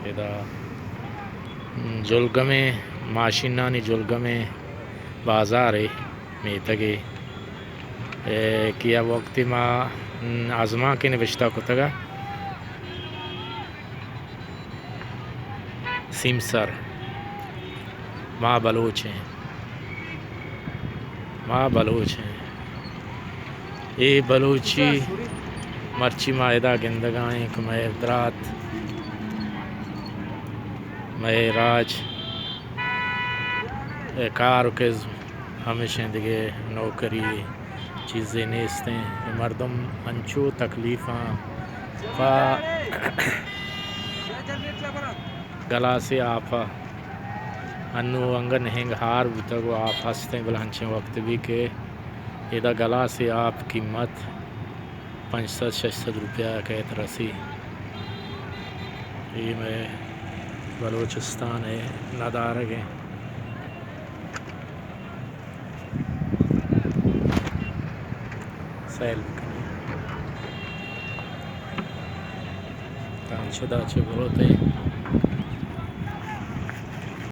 ادا جلگمے ماشینانی جلگمے بازار میں تگے کیا وقت ما ازما کے نوشتہ کو تگا سیمسر ماں بلوچ ہیں یہ بلوچی مرچی معاہدہ گندگائیں کہ میں درات میں راج کار کز ہمیشہ دیگے نوکری چیزیں نیستیں مردم انچو تکلیفاں پا گلا سے آپا انو انگن ہنگ ہار بتگو آپ ہستے بل ہنچیں وقت بھی کہ ادا گلا سے آپ قیمت 500-600 روپیہ کہت رسی یہ میں بلوچستان ہے ندارگ ہیں سیل بکنی تانچہ داچہ بروتے